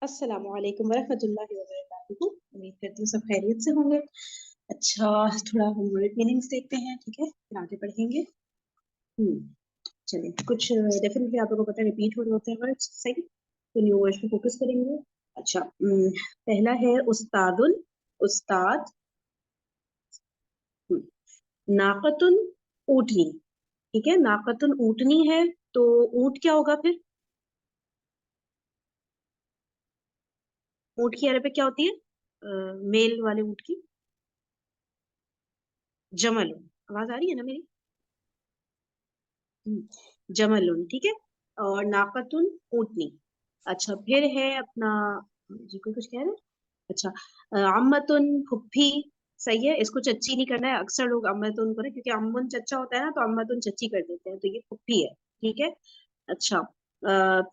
अस्सलामु अलैकुम वरहमतुल्लाहि वबरकातुहू। उम्मीद करती हूँ सब खैरियत से होंगे। अच्छा, थोड़ा हम वर्ड मीनिंग्स देखते हैं, ठीक है, फिर आगे बढ़ेंगे। चलिए, कुछ डेफिनेटली आप लोगों को पता है रिपीट हो रहे होते हैं वर्ड्स, सही, तो न्यू वर्ड्स पे फोकस करेंगे। अच्छा, पहला है उस्तादुन, उस्ताद। नाकतुन, ऊँटनी, ठीक है, नाकतुन ऊँटनी है, तो ऊँट क्या होगा फिर? ऊँट की अरबिक क्या होती है? मेल वाले ऊँट की? जमल। आवाज आ रही है ना मेरी? जमलुन, ठीक है। और नाकतुन, ऊँटनी। अच्छा, फिर है अपना, जी कोई कुछ कह रहे हैं? अच्छा, अम्मतुन, फुफ्फी। सही है, इसको चच्ची नहीं करना है, अक्सर लोग अम्मतुन करें क्योंकि अम्मुन चच्चा होता है ना, तो अम्मतुन चच्ची कर देते हैं, तो ये फुफ्फी है, ठीक है। अच्छा,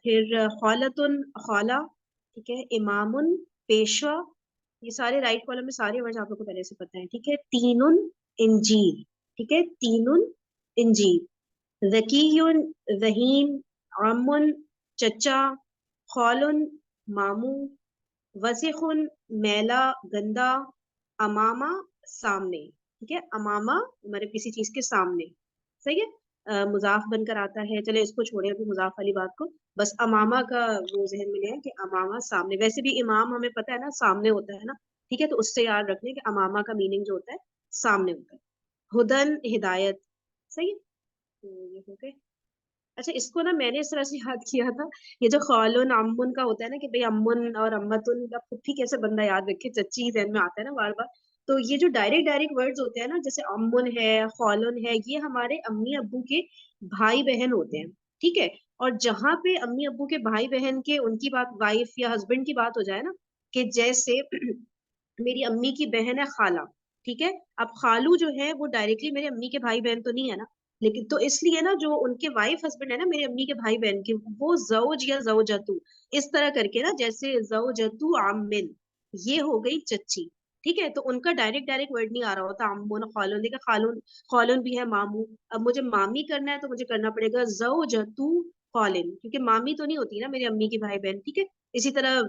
फिर खौलतुन, खौला, ठीक है। इमामुन, पेशवा। ये सारे राइट कॉलम में सारे वर्ड आप लोगों को पहले से पता है, ठीक है। तीनुन, इंजीर, ठीक है, तीनुन, इंजीर। ज़कीयुन, ज़हीन। अम्मुन, चचा। खौलुन, मामू। वसीखुन, मैला, गंदा। अमामा, सामने, ठीक है। अमामा मतलब किसी चीज के सामने, सही है। मुजाफ बनकर आता है, चले इसको छोड़े अभी मुजाफ वाली बात को। बस अमामा का वो जहन में ले आए कि अमामा सामने, वैसे भी इमाम हमें पता है ना सामने होता है ना, ठीक है, तो उससे याद रखने कि अमामा का मीनिंग जो होता है सामने होता है। हुदन, हिदायत, सही है। तो ये हो गए। अच्छा, इसको ना मैंने इस तरह से याद किया था, ये जो खालुन अम्मुन का होता है ना कि भाई अम्मुन और अम्मतुन का फुफ्फी कैसे बंदा याद रखे, चच्ची जहन में आता है ना बार बार। तो ये जो डायरेक्ट डायरेक्ट वर्ड्स होते हैं ना, जैसे अम्मुन है, खालुन है, ये हमारे अम्मी अब्बू के भाई बहन होते हैं, ठीक है। और जहां पे अम्मी अब्बू के भाई बहन के उनकी बात, वाइफ या हस्बैंड की बात हो जाए ना, कि जैसे मेरी अम्मी की बहन है खाला, ठीक है। अब खालू जो है वो डायरेक्टली मेरे अम्मी के भाई बहन तो नहीं है ना, लेकिन तो इसलिए ना जो उनके वाइफ हस्बैंड है ना मेरी अम्मी के भाई बहन के, वो जौज या जौजतू, इस तरह करके ना, जैसे जौजतू आमिन, ये हो गई चच्ची, ठीक है। तो उनका डायरेक्ट डायरेक्ट वर्ड नहीं आ रहा होता अम्मुन खालून, देखा खालून, खालून भी है मामू। अब मुझे मामी करना है तो मुझे करना पड़ेगा जौजतू खालिन, क्योंकि मामी तो नहीं होती ना मेरी अम्मी की भाई बहन, ठीक है। इसी तरह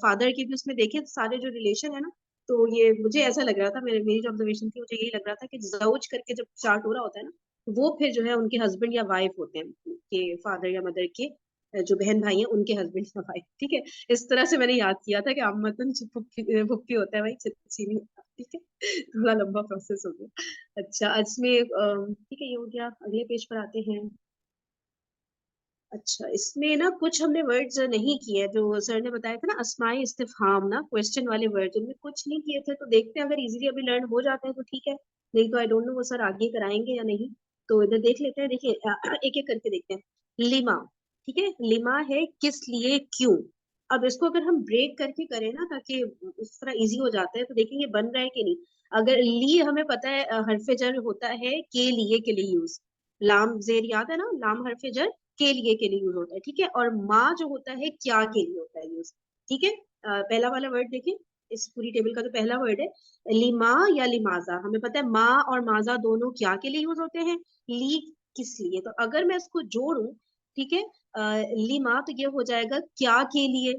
फादर की भी उसमें देखे सारे जो रिलेशन है ना, तो ये मुझे ऐसा लग रहा था, मेरी जो ऑब्जर्वेशन थी मुझे यही लग रहा था कि जौज करके जब स्टार्ट हो रहा होता है ना, वो फिर जो है उनके हस्बैंड या वाइफ होते हैं, के फादर या मदर के जो बहन भाई हैं उनके हस्बैंड या वाइफ, ठीक है। इस तरह से मैंने याद किया था कि अम्मतन फुफ्फी फुफ्फी होता है भाई, चच्ची नहीं होता, ठीक है। थोड़ा लंबा प्रोसेस हो गया। अच्छा, आज में ठीक है, ये हो गया, अगले पेज पर आते हैं। अच्छा, इसमें ना कुछ हमने वर्ड्स नहीं किए, जो सर ने बताया था ना अस्माई इस्तिफहाम ना, क्वेश्चन वाले वर्ड्स, उनमें कुछ नहीं किए थे, तो देखते हैं अगर इजीली अभी लर्न हो जाते हैं तो ठीक है, नहीं तो आई डोंट नो वो सर आगे कराएंगे या नहीं। तो इधर देख लेते हैं, देखिए एक एक करके देखते हैं। लिमा, ठीक है, लिमा है किस लिए, क्यों। अब इसको अगर हम ब्रेक करके करें ना, ताकि उस तरह इजी हो जाता है, तो देखेंगे बन रहा है कि नहीं। अगर ली हमें पता है हरफ जर होता है के लिए यूज, लाम जेर याद है ना, लाम हरफ जर के लिए यूज होता है, ठीक है। और माँ जो होता है क्या के लिए होता है यूज, ठीक है। पहला वाला वर्ड देखें, इस पूरी टेबल का जो पहला वर्ड है लिमा या लिमाजा, हमें पता है माँ और माजा दोनों क्या के लिए यूज होते हैं, ली किस लिए। तो अगर मैं इसको जोड़ूं, ठीक है, लिमा, तो ये हो जाएगा क्या के लिए,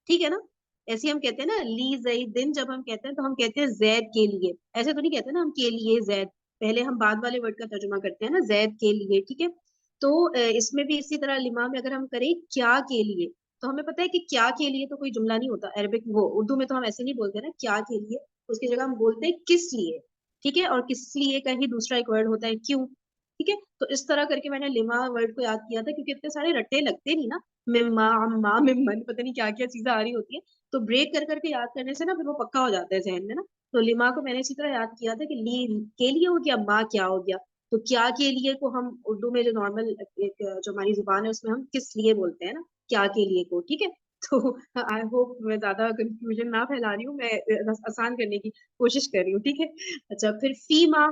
ठीक है ना। ऐसे हम कहते हैं ना ली जैद दिन, जब हम कहते हैं तो हम कहते हैं जैद के लिए, ऐसे तो नहीं कहते ना हम के लिए जैद, पहले हम बाद वाले वर्ड का तर्जुमा करते हैं ना जैद के लिए, ठीक है। तो इसमें भी इसी तरह लिमा में अगर हम करें क्या के लिए, तो हमें पता है कि क्या के लिए तो कोई जुमला नहीं होता, अरबिक वो उर्दू में तो हम ऐसे नहीं बोलते ना क्या के लिए, उसकी जगह हम बोलते हैं किस लिए, ठीक है। और किस लिए का ही दूसरा एक वर्ड होता है क्यों, ठीक है। तो इस तरह करके मैंने लिमा वर्ड को याद किया था, क्योंकि इतने सारे रट्टे लगते नहीं ना, मिम्मा अम्मा मिम्मन, पता नहीं क्या क्या चीजें आ रही होती है, तो ब्रेक कर करके याद करने से ना फिर वो पक्का हो जाता है जहन में ना। तो लिमा को मैंने इसी तरह याद किया था कि ली के लिए हो गया, माँ क्या हो गया। तो क्या के लिए को हम उर्दू में जो नॉर्मल एक जो हमारी जुबान है उसमें हम किस लिए बोलते हैं ना, क्या के लिए को, ठीक है। तो आई होप मैं ज्यादा कंफ्यूजन ना फैला रही हूँ, मैं आसान करने की कोशिश कर रही हूँ, ठीक है। अच्छा, फिर फी माँ,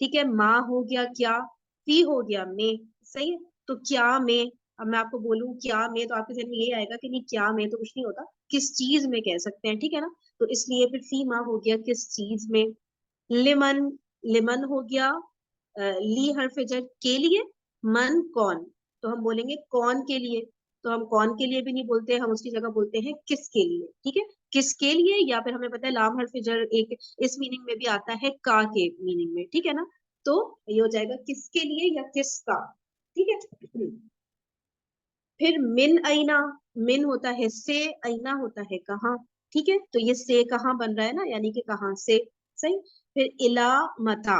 ठीक है, माँ हो गया क्या, फी हो गया में, सही है। तो क्या में, अब मैं आपको बोलूं क्या में, तो आपके जहन में ये आएगा कि नहीं क्या में तो कुछ नहीं होता, किस चीज में कह सकते हैं, ठीक है ना। तो इसलिए फिर फी माँ हो गया किस चीज में। लिमन, लिमन हो गया ली हरफ जर के लिए, मन कौन, तो हम बोलेंगे कौन के लिए। तो हम कौन के लिए भी नहीं बोलते, हम उसकी जगह बोलते हैं किसके लिए। ठीक है, किसके लिए, या फिर हमें पता है लाम हर्फ जर एक इस मीनिंग में भी आता है का के मीनिंग में। ठीक है ना, तो ये हो जाएगा किसके लिए या किसका। ठीक है। फिर मिन अइना, मिन होता है से, अइना होता है कहाँ। ठीक है, तो ये से कहाँ बन रहा है ना, यानी कि कहाँ से। सही। फिर इला मता,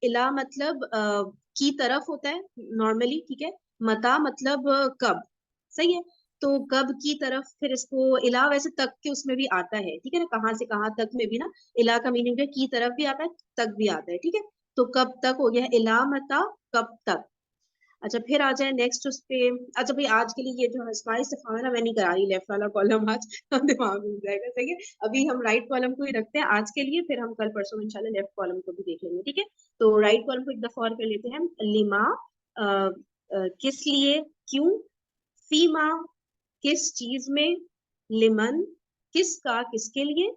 इला मतलब की तरफ होता है नॉर्मली। ठीक है, मता मतलब कब। सही है, तो कब की तरफ, फिर इसको इला वैसे तक के उसमें भी आता है। ठीक है ना, कहाँ से कहाँ तक में भी ना इला का मीनिंग है की तरफ भी आता है, तक भी आता है। ठीक है, तो कब तक हो गया इला मता, कब तक। अच्छा, फिर आ जाए नेक्स्ट उस पे। अच्छा भाई, आज के लिए ये जो हस्माई इस्तिफाम है मैं नहीं करा रही लेफ्ट वाला कॉलम आज दिमाग में घुस जाएगा। सही है, अभी हम राइट कॉलम को ही रखते हैं आज के लिए, फिर हम कल परसों में इंशाल्लाह लेफ्ट कॉलम को भी देख लेंगे। ठीक है, तो राइट कॉलम को एक दफा और कर लेते हैं। लिमा किस लिए, क्यों। फीमा किस चीज में। लिमन किसका, किसके लिए।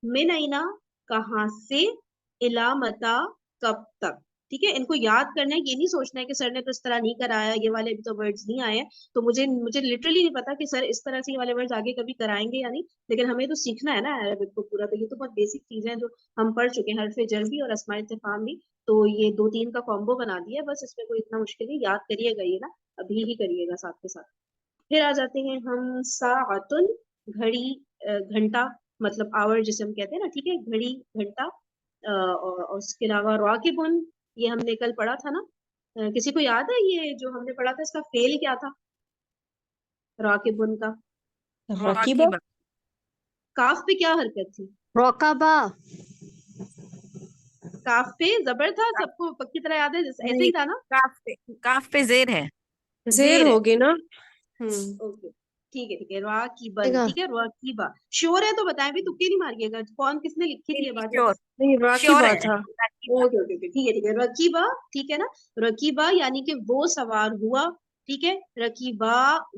मिन आइना कहाँ से। इला मता कब तक। ठीक है, इनको याद करना है, ये नहीं सोचना है कि सर ने तो इस तरह नहीं कराया, ये वाले भी तो वर्ड्स नहीं आए हैं, तो मुझे मुझे लिटरली नहीं पता कि सर इस तरह से ये वाले वर्ड्स आगे कभी कराएंगे या नहीं, लेकिन हमें तो सीखना है ना अरबिक को पूरा। तो ये तो बहुत बेसिक चीजें हैं जो हम पढ़ चुके हैं, हरफ जर भी और अस्माए इस्तिफाम भी। तो ये दो तीन का कॉम्बो बना दिया बस, इसमें कोई इतना मुश्किल नहीं, याद करिएगा ये ना, अभी ही करिएगा साथ के साथ। फिर आ जाते हैं हम साअतुन, घड़ी, घंटा, मतलब आवर जिसे हम कहते हैं ना। ठीक है, घड़ी, घंटा। और उसके अलावा राकिबुन, ये हमने कल पढ़ा था ना। किसी को याद है ये जो हमने पढ़ा था इसका फेल क्या था, राकिबुन का। रकीबा, राकिबा, काफ पे क्या हरकत थी। रकाबा। काफ पे जबर था, सबको पक्की तरह याद है, ऐसे नहीं, ही था ना। काफ पे जेर है। जेर जेर है। होगी ना। ओके, ठीक है, राकीबन। आएगा। ठीक है, राकीबा। श्योर है तो बताएं भी, तुक्के नहीं मारिएगा, कौन किसने लिखी थी ये बात। श्योर, नहीं, श्योर राकिबा है था। राकिबा। ओके ओके ओके, ठीक है, रकीबा। ठीक है ना, रकीबा यानी कि वो सवार हुआ। ठीक है, रकीबा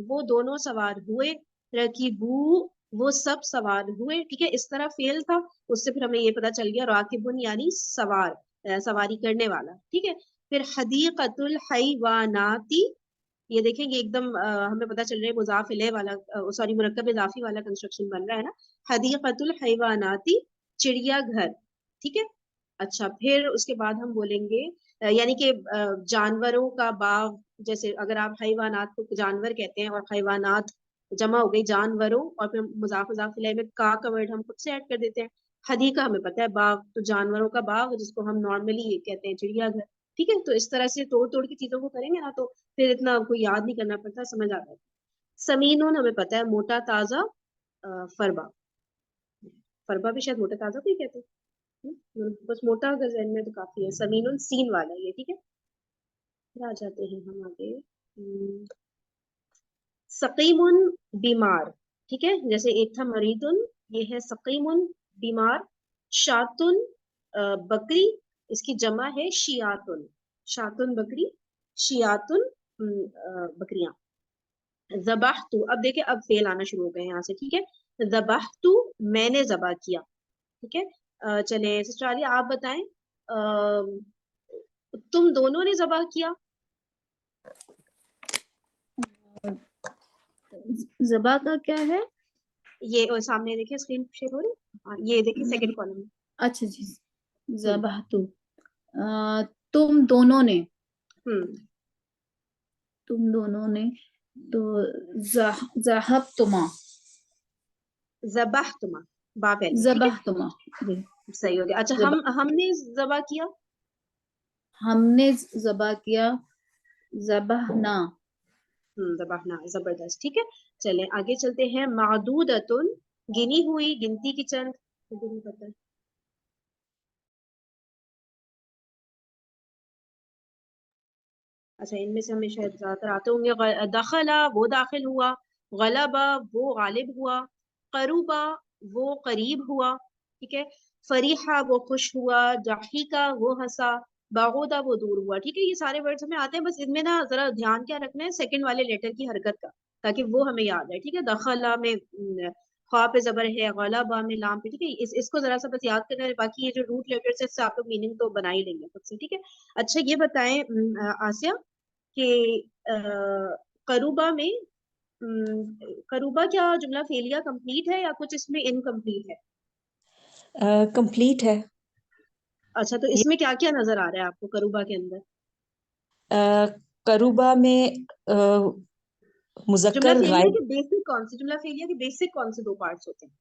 वो दोनों सवार हुए। रकीबू वो सब सवार हुए। ठीक है, इस तरह फेल था, उससे फिर हमें ये पता चल गया राकिबुन यानी सवार, सवारी करने वाला। ठीक है, फिर हदीकतुल हैवानाती, ये देखेंगे एकदम हमें पता चल रहा है मुजाफ इले वाला, सॉरी मुरक्कब इजाफी वाला कंस्ट्रक्शन बन रहा है ना। हदीकतुल हैवानाती, चिड़ियाघर। ठीक है। अच्छा, फिर उसके बाद हम बोलेंगे यानी कि जानवरों का बाग, जैसे अगर आप हैवानात को जानवर कहते हैं और हैवानात जमा हो गई जानवरों, और फिर मुजाफ मुजाफ इले में का वर्ड हम खुद से ऐड कर देते हैं। हदीका हमें पता है बाग, तो जानवरों का बाग जिसको हम नॉर्मली ये कहते हैं चिड़ियाघर। ठीक है, तो इस तरह से तोड़ तोड़ की चीजों को करेंगे ना, तो फिर इतना कोई याद नहीं करना पड़ता, समझ आ जाता है। समीनून हमें पता है मोटा ताजा, फरबा, फरबा भी शायद मोटा ताजा को ही कहते हैं। बस मोटा अगर जहन में तो काफी है। समीनुन सीन वाला ये। ठीक है, फिर आ जाते हैं हम आगे। सकीमुन बीमार। ठीक है, जैसे एक था मरीदुन, ये है सकीमुन बीमार। शातुन बकरी, इसकी जमा है शियातुन। शातुन बकरी, शियातुन बकरियां। जबाहतु, अब देखिए अब फेल आना शुरू हो गए यहाँ से। ठीक है, जबाहतु मैंने जबा किया। ठीक है, चले सिस्टर आलिया आप बताएं, तुम दोनों ने जबा किया। जबा का क्या है। ये सामने देखिए स्क्रीन शेयर हो रही है? हाँ, ये देखिए सेकंड कॉलम में। अच्छा जी, हम्म जबाहतु। तुम दोनों ने, हम्म तुम दोनों ने, तो जहब तुमा, जबाह तुमा, बा पहले। ठीक है, जबह तुमा जी। सही हो गया। अच्छा, जबा, हमने जबा किया। हमने जबा किया, जबहना। जबाहना, जबरदस्त। ठीक है, चलें आगे चलते हैं। मादूदतुन गिनी हुई, गिनती की चंद, मुझे नहीं पता है। अच्छा, इनमें से हमें शायद ज्यादातर आते होंगे। दखला वो दाखिल हुआ। गलबा वो गालिब हुआ। करूबा वो करीब हुआ। ठीक है, फरीहा वो खुश हुआ। जाहिका वो हंसा। बागोदा वो दूर हुआ। ठीक है, ये सारे वर्ड्स हमें आते हैं, बस इनमें ना जरा ध्यान क्या रखना है सेकंड वाले लेटर की हरकत का, ताकि वो हमें याद है। ठीक है, दखला में ख्वा पे जबर है, गलबा में लाम पे। ठीक है, इसको जरा सा बस याद करना है, बाकी ये जो रूट लेटर्स है इससे आप लोग मीनिंग तो बना ही लेंगे खुद से। ठीक है, अच्छा ये बताएं आसिया कि करूबा में करूबा, क्या जुमला फेलिया कंप्लीट है या कुछ इसमें इनकम्प्लीट है? कंप्लीट है। अच्छा, तो ये इसमें क्या क्या नजर आ रहा है आपको करूबा के अंदर? करूबा में जुमला मुजक्कर फेलिया गायब, के बेसिक कौन से जुमला फेलिया के बेसिक कौन से दो पार्ट्स होते हैं?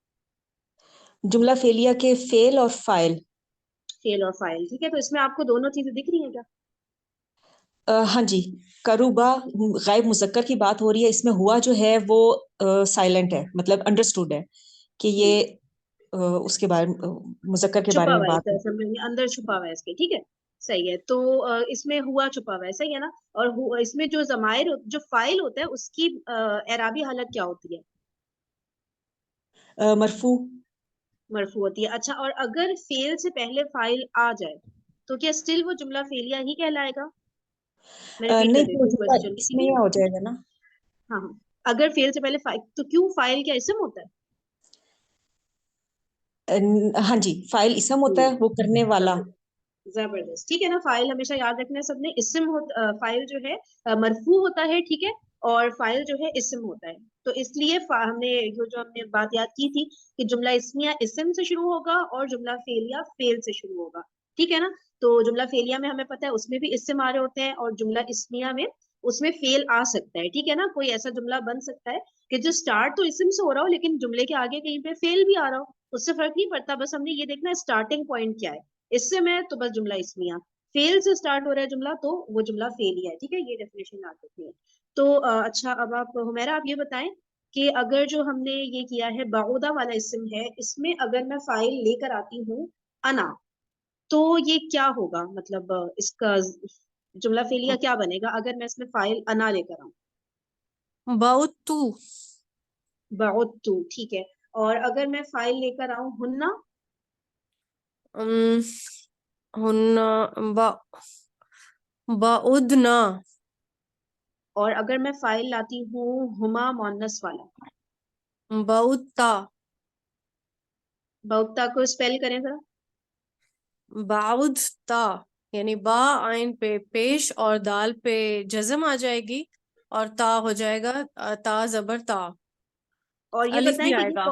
जुमला फेलिया के फेल और फाइल। फेल और फाइल, ठीक है, तो इसमें आपको दोनों चीजें दिख रही हैं क्या? हाँ जी, करूबा गायब मुजक्कर की बात हो रही है, इसमें हुआ जो है वो साइलेंट है, मतलब अंडरस्टूड है कि ये उसके बारे में मुजक्कर के छुपा बारे में हुआ है, बात है। समझ में अंदर छुपा हुआ है इसके, ठीक है, सही है। तो इसमें हुआ छुपा हुआ है, सही है ना? और इसमें जो जमायर जो फाइल होता है उसकी एराबी हालत क्या होती है? मरफू। मरफू होती है। अच्छा, और अगर फेल से पहले फाइल आ जाए तो क्या स्टिल वो जुमला फेलिया ही कहलाएगा? मैं रिपीट कर नहीं देती तो हूँ जुमला क्वेश्चन, ठीक इसमें है? यह हो जाएगा ना। हाँ हाँ, अगर फेल से पहले फाइल, तो क्यों, फाइल क्या इसम होता है? हाँ जी, फाइल इसम होता है, वो करने वाला। जबरदस्त, जबरदस्त, ठीक है ना? फाइल हमेशा याद रखना है सबने, इस्म हो, फाइल जो है मरफू होता है, ठीक है, और फाइल जो है इस्म होता है। तो इसलिए हमने जो हमने बात याद की थी कि जुमला इस्मिया इस्म से शुरू होगा और जुमला फेलिया फेल से शुरू होगा, ठीक है ना? तो जुमला फेलिया में हमें पता है उसमें भी इस्म आ रहे होते हैं, और जुमला इस्मिया में उसमें फेल आ सकता है, ठीक है ना? कोई ऐसा जुमला बन सकता है कि जो स्टार्ट तो इस्म से हो रहा हो लेकिन जुमले के आगे कहीं पे फेल भी आ रहा हो, उससे फर्क नहीं पड़ता, बस हमने ये देखना है स्टार्टिंग पॉइंट क्या है। इससे मैं तो बस जुमला इसमिया, फेल से स्टार्ट हो रहा है जुमला तो वो जुमला फेल ही है, ठीक है, ये डेफिनेशन याद रखनी है। तो अच्छा, अब आप हुमैरा आप ये बताएं कि अगर जो हमने ये किया है बाउदा वाला इसम है, इसमें अगर मैं फाइल लेकर आती हूँ अना, तो ये क्या होगा? मतलब इसका जुमला फेलिया क्या बनेगा अगर मैं इसमें फाइल अना लेकर आऊं? बहुत तू। बाउतू, ठीक है। और अगर मैं फाइल लेकर आऊं हुन्ना? अम, हुन्ना, बा बाउदना। और अगर मैं फाइल लाती हूँ हुमा मोन्नस वाला? बाउता। बाउता को स्पेल करें जरा। बाउदता, यानी बा आइन पे पेश और दाल पे जज्म आ जाएगी, और ता हो जाएगा ता जबर ता। और ये अलिफ बताएं भी कि आएगा।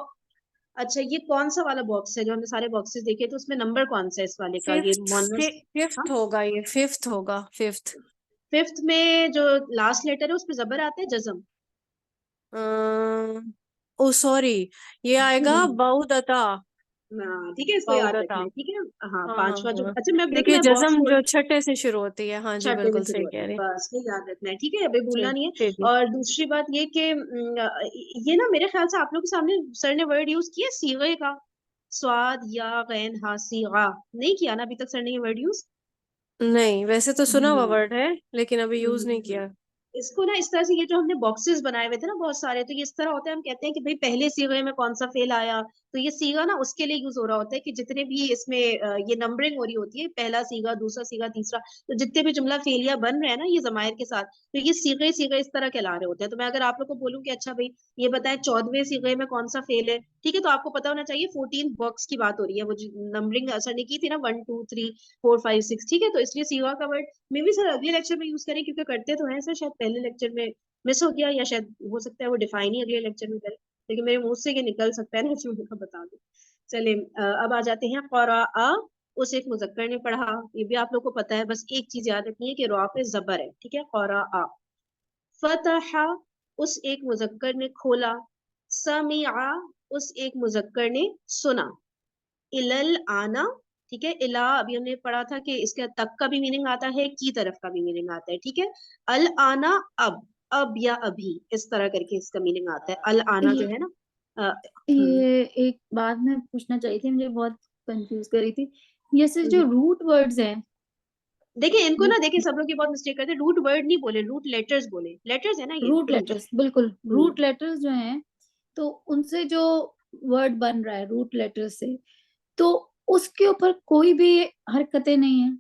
अच्छा, ये कौन सा वाला बॉक्स है? जो हमने सारे बॉक्सेस देखे तो उसमें नंबर कौन सा है इस वाले का, ये फिफ्थ, मोनस? हाँ, फिफ्थ होगा, ये फिफ्थ होगा, फिफ्थ। फिफ्थ में जो लास्ट लेटर है उस पे जबर आता है, जज्म? ओ सॉरी, ये आएगा बाउदता। हाँ ठीक है, इसको याद बाउदता। रखना है, ठीक है। हाँ, हाँ हाँ पांचवा जो, हाँ, अच्छा मैं अब देखना क्योंकि है बॉक्स जज्म जो खोल, छठे से शुरू होती है। हाँ जी, छठे से बिल्कुल शुरू सही होती कह है, रही है। बस ये याद रखना है, ठीक है, अभी जी भूलना नहीं है। जी जी। और दूसरी बात ये कि ये ना मेरे ख्याल से आप लोग के सामने सर ने वर्ड यूज किया सीगे का, स्वाद या गैन हा सीगा, नहीं किया ना अभी तक सर ने ये वर्ड यूज? नहीं, वैसे तो सुना हुआ हम्म वर्ड है, लेकिन अभी यूज नहीं हम्म। किया। इसको ना इस तरह से, ये जो हमने बॉक्सेस बनाए हुए थे ना बहुत सारे, तो ये इस तरह होता है, हम कहते हैं कि भाई पहले सीगे में कौन सा फेल आया, तो ये सीगा ना उसके लिए यूज हो रहा होता है कि जितने भी इसमें ये नंबरिंग हो रही होती है, पहला सीगा, दूसरा सीगा, तीसरा, तो जितने भी जुमला फेलिया बन रहे हैं ना ये जमायर के साथ, तो ये सीगे सीगे इस तरह कहला रहे होते हैं। तो मैं अगर आप लोग को बोलूं कि अच्छा भाई ये बताएं 14वें सीगे में कौन सा फेल है, ठीक है, तो आपको पता होना चाहिए 14 बॉक्स की बात हो रही है, वो नंबरिंग असर ने की थी ना, 1 2 3 4 5 6, ठीक है, तो इसलिए सीगा का वर्ड मे भी सर अगले लेक्चर में यूज करें, क्योंकि करते तो हैं सर, शायद पहले लेक्चर में मिस हो गया, या शायद हो सकता है वो डिफाइन ही अगले लेक्चर में करें, लेकिन मेरे मुंह से ये निकल सकता है ना, इसलिए मैंने कहा बता दूं। चलिए अब आ जाते हैं क़ुराअ, उस एक मुजक्कर ने पढ़ा, ये भी आप लोग को पता है, बस एक चीज याद रखनी है कि रॉ पे जबर है, ठीक है, क़ुराअ। फतहा, उस एक मुजक्कर ने खोला, समिआ, उस एक मुजक्कर ने सुना, इलल आना, ठीक है, इला अभी हमने पढ़ा था कि इसके तक का भी मीनिंग आता है, की तरफ का भी मीनिंग आता है, ठीक है। अल आना, अब या अभी, इस तरह करके इसका मीनिंग आता है, अल आना जो ये है ना। ये एक बात मैं पूछना चाहिए थी, मुझे बहुत कंफ्यूज कर रही थी। ये से जो हम्म। रूट वर्ड्स हैं, देखिए इनको जो ना, देखिए सब लोग ये बहुत मिस्टेक करते हैं, रूट वर्ड नहीं बोले, रूट लेटर्स बोले, लेटर्स है ना ये, रूट रूट। लेटर्स, बिल्कुल हम्म। रूट लेटर्स जो हैं, तो उनसे जो वर्ड बन रहा है रूट लेटर्स से, तो उसके ऊपर कोई भी हरकतें नहीं है।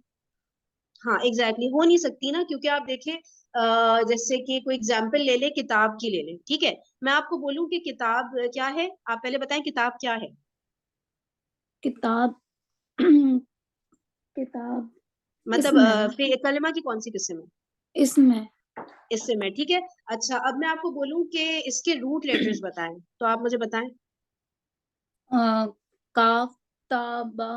हाँ एग्जैक्टली हो नहीं सकती ना, क्योंकि आप देखें जैसे कि कोई एग्जाम्पल ले ले, किताब की ले ले, ठीक है, मैं आपको बोलूं कि किताब क्या है, आप पहले बताएं किताब क्या है? किताब किताब मतलब इसमें है ना, कलमा की कौन सी किस्म है? इसमें इसम है, ठीक है। अच्छा, अब मैं आपको बोलूं कि इसके रूट लेटर्स बताएं, तो आप मुझे बताएं। काफ ता बा।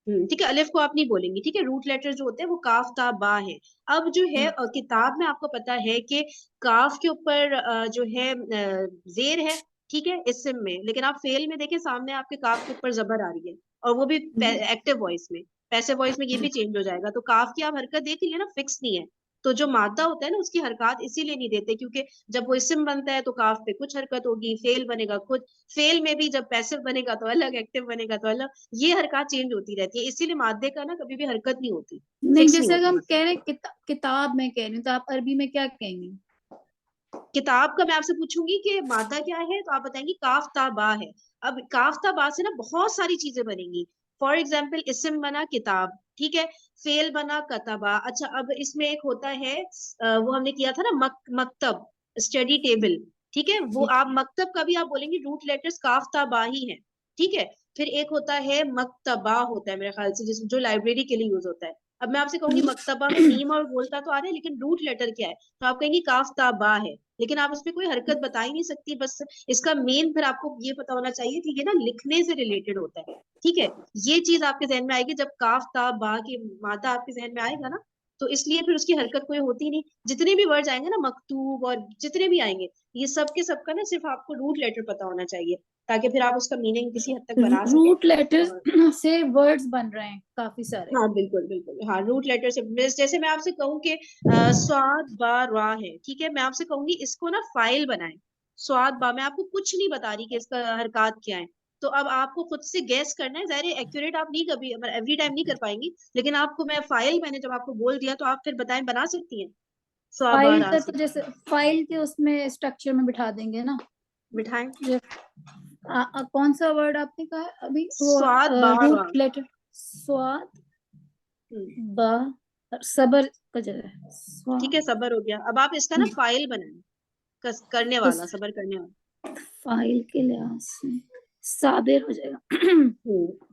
ठीक है, अलिफ को आप नहीं बोलेंगी, ठीक है। रूट लेटर जो होते हैं वो काफ ता बा है। अब जो है किताब में आपको पता है कि काफ के ऊपर जो है जेर है, ठीक है, इस्म में। लेकिन आप फेल में देखें, सामने आपके काफ के ऊपर जबर आ रही है, और वो भी एक्टिव वॉइस में। पैसिव वॉइस में ये भी चेंज हो जाएगा। तो काफ की आप हरकत देख लिया ना, फिक्स नहीं है। तो जो मादा होता है ना, उसकी हरकत इसीलिए नहीं देते, क्योंकि जब वो इस्म बनता है तो काफ पे कुछ हरकत होगी, फेल बनेगा खुद, फेल में भी जब पैसिव बनेगा तो अलग, एक्टिव बनेगा तो अलग, ये हरकत चेंज होती रहती है। इसीलिए मादे का ना कभी भी हरकत नहीं होती, नहीं, फिक्स नहीं जैसे अगर होता हम मतलब। कह रहे हैं किताब में कह रहे हैं, तो आप अरबी में क्या कहेंगे? किताब का मैं आपसे पूछूंगी कि मादा क्या है, तो आप बताएंगी काफ ता बा है। अब काफ ता बा से ना बहुत सारी चीजें बनेंगी। फॉर एग्जाम्पल, इस्म बना किताब, ठीक है, फेल बना कतबा। अच्छा, अब इसमें एक होता है वो हमने किया था ना, मकतब, स्टडी टेबल, ठीक है, वो जी आप मकतब का भी आप बोलेंगे रूट लेटर्स काफ ता बा ही है, ठीक है। फिर एक होता है मकतबा, होता है मेरे ख्याल से, जो लाइब्रेरी के लिए यूज होता है। अब मैं आपसे कहूंगी मकतबा में मीम और बोलता तो आ रहा है, लेकिन रूट लेटर क्या है, तो आप कहेंगी काफ ता बा है। लेकिन आप उसमें कोई हरकत बता ही नहीं सकती, बस इसका मेन फिर आपको ये पता होना चाहिए कि ये ना लिखने से रिलेटेड होता है, ठीक है। ये चीज आपके जहन में आएगी जब काफ ता बा के मादा आपके जहन में आएगा ना, तो इसलिए फिर उसकी हरकत कोई होती नहीं। जितने भी वर्ड्स आएंगे ना, मकतूब और जितने भी आएंगे, ये सब के सब का ना सिर्फ आपको रूट लेटर पता होना चाहिए, ताकि फिर आप उसका मीनिंग किसी हद तक बना सके। रूट लेटर्स और से वर्ड्स बन रहे हैं काफी सारे। हाँ बिल्कुल बिल्कुल, हाँ, रूट लेटर से जैसे मैं आपसे कहूँ कि स्वाद बा रा है, ठीक है, मैं आपसे कहूंगी इसको ना फाइल बनाएं। स्वाद बा, मैं आपको कुछ नहीं बता रही कि इसका हरकत क्या है, तो अब आपको खुद से गैस करना है। ज़ाहिर है एक्यूरेट आप नहीं कभी एवरी टाइम नहीं कर पाएंगी, लेकिन आपको मैं फाइल, मैंने जब आपको बोल दिया तो आप फिर बताएं, बना सकती हैं स्वाद बा फाइल रा का से। तो जैसे फाइल के उसमें स्ट्रक्चर में बिठा देंगे ना। बिठाएं। कौन सा वर्ड आपने कहा है अभी? वो स्वाद बा रा। रूट लेटर स्वाद हम्म, बा, सबर का जगह है ठीक है, स्वाद। सबर हो गया। अब आप इसका ना फाइल बनाएं, करने तो वाला, सबर करने वाला। फाइल के लिहाज से साबिर हो जाएगा।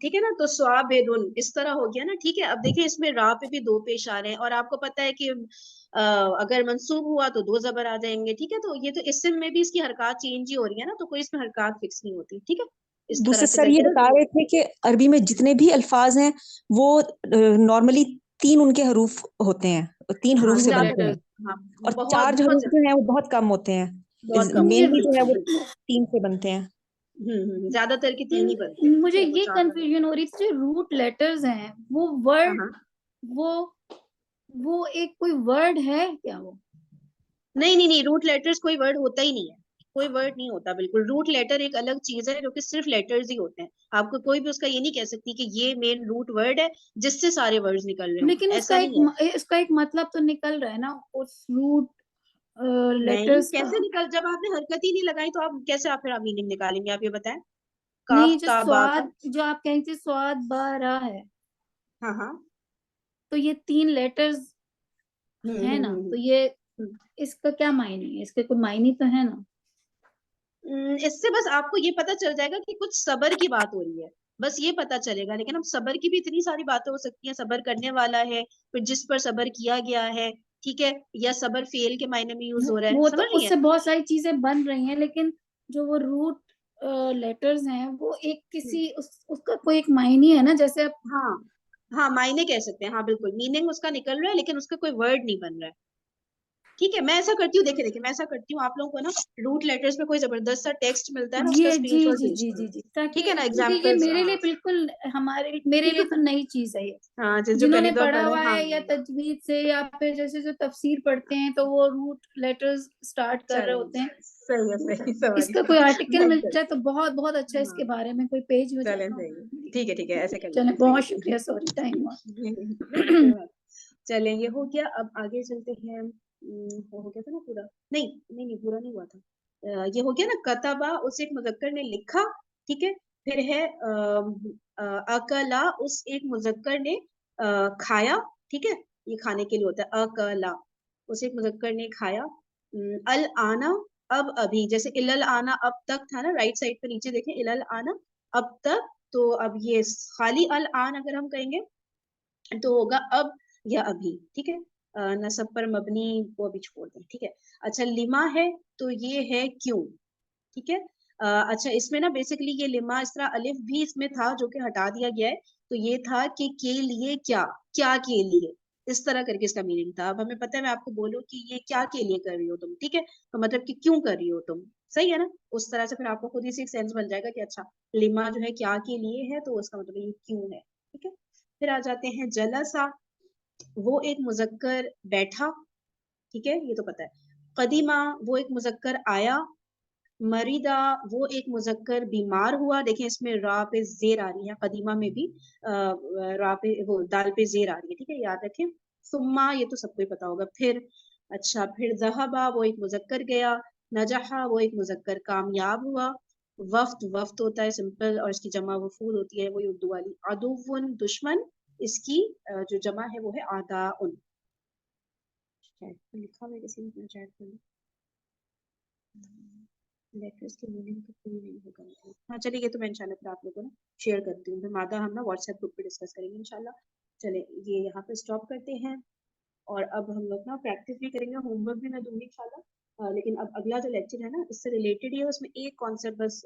ठीक है ना, तो स्वाबेदुन इस तरह हो गया ना, ठीक है। अब देखिए, इसमें रा पे भी दो पेश आ रहे हैं, और आपको पता है कि अगर मंसूब हुआ तो दो जबर आ जाएंगे, ठीक है। तो ये तो इस्म में भी इसकी हरकत चेंज ही हो रही है ना, तो कोई इसमें हरकत फिक्स नहीं होती, ठीक है। इस तरह दूसरे से सर ये करके ना बता रहे थे कि अरबी में जितने भी अल्फाज हैं वो नॉर्मली 3 उनके हरूफ होते हैं, 3 हरूफ हाँ, से रूट बनते ज्यादातर, हैं, लेटर्स। हाँ, और बहुत 4 जो बहुत हरूफ ज्यादा, जो हैं वो बहुत कम होते हैं, बहुत कम होते मुझे हैं, मेनली जो है बिल्कुल वो बिल्कुल। 3 से बनते हैं। ज्यादातर के तीन ही बनते हैं, ठीक मुझे है, वो ये चार वाले। कंफ्यूजन हो रही थी, जो रूट लेटर्स हैं वो हाँ वर्ड, हाँ, वो वो एक कोई वर्ड है क्या वो? नहीं नहीं नहीं, रूट लेटर्स कोई वर्ड होता ही नहीं है, कोई वर्ड नहीं होता बिल्कुल। रूट लेटर एक अलग चीज है जो कि सिर्फ लेटर्स ही होते हैं। आपको कोई भी उसका ये नहीं कह सकती कि ये मेन रूट वर्ड है जिससे सारे वर्ड्स निकल रहे लेकिन हो, ऐसा नहीं है। इसका एक मतलब तो निकल रहा है ना उस रूट नहीं, लेटर्स का। कैसे निकल, जब आपने हरकत ही नहीं लगाई तो आप कैसे, आप फिर आप मीनिंग निकालेंगे, आप ये बताएं। नहीं, काफ जो ताबा का। स्वाद, जो आप कहें थे स्वाद बा है, हाँ हाँ। तो ये 3 लेटर्स है ना, तो ये हम्म। इसका क्या मायने है? इसके कोई मायने तो है ना? इससे बस आपको ये पता चल जाएगा कि कुछ सबर की बात हो रही है, बस ये पता चलेगा। लेकिन अब सबर की भी इतनी सारी बातें हो सकती हैं, सबर करने वाला है, फिर जिस पर सबर किया गया है, ठीक है, या सबर फेल के मायने में यूज हो रहा है, वो तो समझ रही है। उससे बहुत सारी चीजें बन रही हैं, लेकिन जो वो रूट लेटर्स हैं वो एक किसी उसका कोई एक मायने है ना, जैसे आप। हाँ हाँ, मायने कह सकते हैं, हाँ बिल्कुल, मीनिंग उसका निकल रहा है, लेकिन उसका कोई वर्ड नहीं बन रहा है। ठीक है, मैं ऐसा करती हूँ, देखिए देखिए, मैं ऐसा करती हूँ, आप लोगों को ना रूट लेटर्स में कोई जबरदस्त सा टेक्स्ट मिलता है ना, उसका ये जी स्क्रीनशॉट जी जी भेजती जी हूँ, जी, ठीक ताकि है ना, क्योंकि ये एग्जाम्पल्स, मेरे लिए हाँ। बिल्कुल, मेरे लिए तो नई चीज है ये। हाँ, जो जिन्होंने गरीब और पढ़ा बड़े, हुआ हाँ। है या तजवीद से, या फिर जैसे जो तफसीर पढ़ते हैं, तो वो रूट लेटर्स स्टार्ट कर रहे चलो, होते हैं। सही है, सही, समझ इसका गई। कोई आर्टिकल बहुत मिल good। जाए तो बहुत बहुत अच्छा है, इसके हाँ, बारे में कोई पेज हो जाए चलें, तो। सही है, ठीक है, ऐसे कर चले, लेते हैं, सही बहुत है। शुक्रिया, सॉरी टाइम हुआ। नहीं नहीं, कोई बात। चलें, ये हो गया, अब आगे चलते हैं। वो हो गया था ना पूरा, नहीं नहीं नहीं, पूरा नहीं हुआ था। ये हो गया ना, कतबा उस एक मुजक्कर ने लिखा, ठीक है। फिर है अकला, उस एक मुजक्कर ने खाया, ठीक है, ये खाने के लिए होता है, अकला उस एक मुजक्कर ने खाया। अल आना, अब अभी, जैसे इलल आना अब तक था ना, राइट साइड पे नीचे देखें, इलल आना अब तक, तो अब ये खाली अल आन अगर हम कहेंगे तो होगा अब या अभी, ठीक है। नसब पर मबनी वो अभी छोड़ दें, ठीक है। अच्छा लिमा है तो ये है क्यों, ठीक है। अच्छा इसमें ना बेसिकली ये लिमा इस तरह अलिफ भी इसमें था जो कि हटा दिया गया है, तो ये था कि के लिए क्या, क्या के लिए, इस तरह करके इसका मीनिंग था। अब हमें पता है, मैं आपको बोलूं कि ये क्या के लिए कर रही हो तुम, ठीक है, तो मतलब कि क्यों कर रही हो तुम, सही है ना। उस तरह से फिर आपको खुद ही से एक सेंस बन जाएगा कि अच्छा लिमा जो है क्या के लिए है, तो उसका मतलब ये क्यों है, ठीक है। फिर आ जाते हैं जलसा, वो एक मुजक्कर बैठा, ठीक है, ये तो पता है। कदीमा वो एक मुजक्कर आया, मरीदा वो एक मुजक्कर बीमार हुआ, देखें इसमें रा पे जेर आ रही है, कदीमा में भी रा पे वो दाल पे जेर आ रही है, ठीक है, याद रखें। सुम्मा ये तो सबको ही पता होगा। फिर अच्छा फिर ज़हबा वो एक मुजक्कर गया, नजहा वो एक मुजक्कर कामयाब हुआ, वफ्त वफ्त होता है सिंपल और इसकी जमा वफूद होती है, वही उर्दू वाली। अदुवन दुश्मन, इसकी जो जमा है वो है आदाउन। लिखा हुआ है किसी ने चैट कर लेटर्स के मीनिंग तो कोई नहीं होगा। हाँ चलिए, ये तो मैं इंशाल्लाह फिर आप लोगों को ना शेयर करती हूँ, फिर मादा हम ना व्हाट्सएप ग्रुप पे डिस्कस करेंगे इंशाल्लाह। चले ये यहाँ पे स्टॉप करते हैं, और अब हम लोग ना प्रैक्टिस भी करेंगे, होमवर्क भी मैं दूंगी इंशाल्लाह। लेकिन अब अगला जो लेक्चर है ना इससे रिलेटेड ही है, उसमें एक कॉन्सेप्ट बस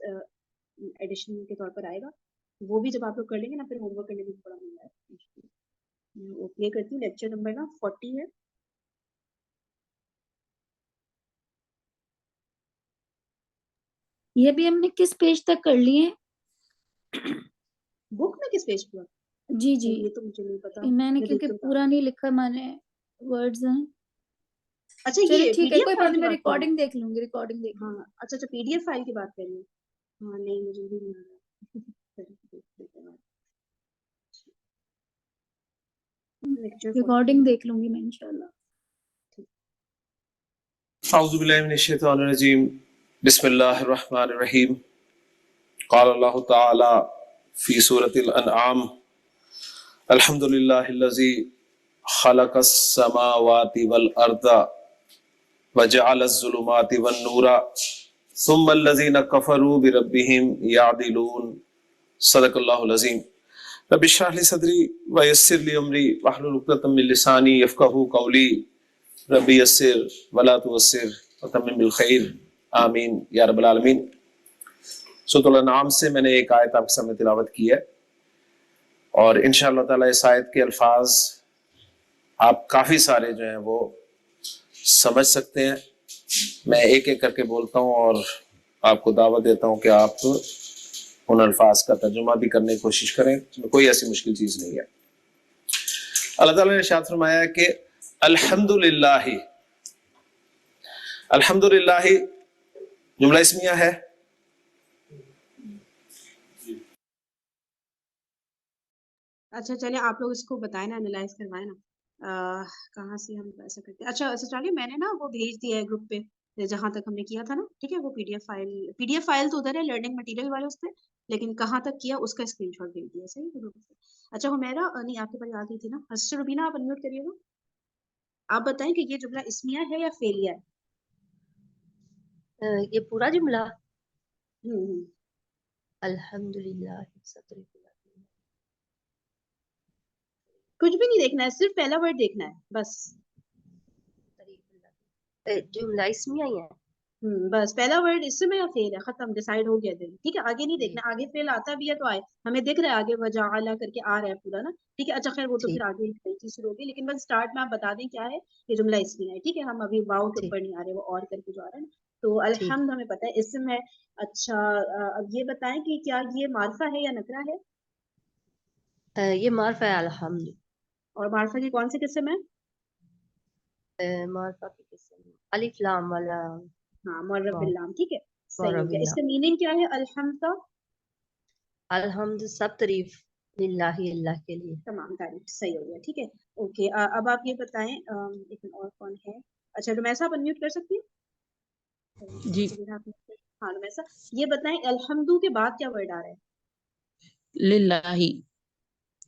एडिशन के तौर पर आएगा, वो भी जब आप लोग कर लेंगे ना फिर होमवर्क करने में थोड़ा मजा आएगा। ओके करती हूँ, लेक्चर नंबर ना 40 है। ये भी हमने किस पेज तक कर लिए? बुक में किस पेज पर? जी जी, ये तो मुझे नहीं पता, मैंने मैं क्योंकि देखती हूँ पूरा नहीं लिखा, मैंने वर्ड्स हैं। अच्छा चलिए ये ठीक है, पीडीएफ कोई फाइल बात की नहीं, मैं बात कर रही रिकॉर्डिंग देख लूंगी, रिकॉर्डिंग देख हूँ। लूंगी। हाँ अच्छा अच्छा पीडीएफ फाइल की बात कर रही हूँ। हाँ नहीं मुझे भी नहीं आ रहा। लेक्चर 40 रिकॉर्डिंग देख लूंगी मैं इंशाल्लाह। अऊज़ु बिल्लाहि मिनश शैतानिर रजीम बिस्मिल्लाहिर रहमानिर रहीम क़ाल अल्लाहु तआला फ़ी सूरतिल अनआम अल्हम्दुलिल्लाहिल्लज़ी ख़लक़स समावाति वल अर्दा व जअलज़ ज़ुलुमाति वन नूरा सुम्मल्लज़ीना कफ़रू बिरब्बिहिम यादिलून सदक़ल्लाहुल अज़ीम रब्बि इश्रह ली सदरी व यस्सिर ली अमरी वहलुल उक़दतम मिन लिसानी यफ़क़हू क़ौली रब्बी यस्सिर वला तुअस्सिर व तम्मिम बिल खैर आमीन या रब्बल आलमीन। सूरह अन-नाम से मैंने एक आयत आपके सामने तिलावत की है और इंशाअल्लाह ताला इस आयत के अल्फाज आप काफ़ी सारे जो हैं वो समझ सकते हैं। मैं एक एक करके बोलता हूँ और आपको दावत देता हूँ कि आप उन अल्फाज का तर्जुमा भी करने की कोशिश करें, इसमें कोई ऐसी मुश्किल चीज़ नहीं है। अल्लाह ताला ने इरशाद फरमाया कि अल्हम्दुलिल्लाहि, अल्हम्दुलिल्लाहि जुमला इस्मिया है। अच्छा चलिए आप लोग इसको बताएं ना, एनालाइज करवाएं ना, कहाँ से हम ऐसा करते हैं। अच्छा चलिए मैंने ना वो भेज दिया है ग्रुप पे जहां तक हमने किया था ना, ठीक है, वो पीडीएफ फाइल तो उधर है लर्निंग मटेरियल वाले उस पे, लेकिन कहाँ तक किया उसका स्क्रीनशॉट भेज दिया, सही है ग्रुप पे। अच्छा हुमैरा नहीं आपके पास आ गई थी ना, हर्ष रुबीना आप अनम्यूट करिएगा, आप बताएं कि ये जुमला इस्मिया है या फेलिया है। ये पूरा जुमला हम्म। अल्हम्दुलिल्लाह कुछ भी नहीं देखना है, सिर्फ पहला वर्ड देखना है बस। जुमला इसमें ही है। बस पहला वर्ड इसमें या फेल है, खत्म, डिसाइड हो गया दिन, ठीक है, आगे नहीं जी देखना, आगे फेल आता भी है तो आए, हमें दिख रहा है आगे वजाला करके आ रहा है पूरा ना, ठीक है। अच्छा खैर वो तो ठीक फिर आगे नई चीज शुरू होगी, लेकिन बस स्टार्ट में आप बता दें क्या है ये जुमला इसमें है, ठीक है। हम अभी वाव के ठीक ऊपर नहीं आ रहे, वो और करके जो आ रहा है ना, तो ठीक अल्हम्द हमें पता है इसम है। अच्छा अब ये बताएं कि क्या ये मार्फा है या नकरा है, ये मार्फा है अल्हम्द। और मार्फा की कौन सी किस्म है? मार्फा की किस्म अलिफ लाम वाला हाँ मुअर्रफ बिल लाम, ठीक है, सही हो मुअर्रफ गया। बिल लाम। इसका मीनिंग क्या है अल्हम्द का? अल्हम्द सब तारीफ लिल्लाही, अल्लाह के लिए। तमाम तारीफ, सही हो गया, ठीक है। ओके अब आप ये बताएं, एक मिनट और कौन है? अच्छा रुमैसा आप अनम्यूट कर सकती हैं? जी। हाँ रुमैसा ये बताएं अल्हम्दु के बाद क्या वर्ड आ रहा है? लिल्लाही,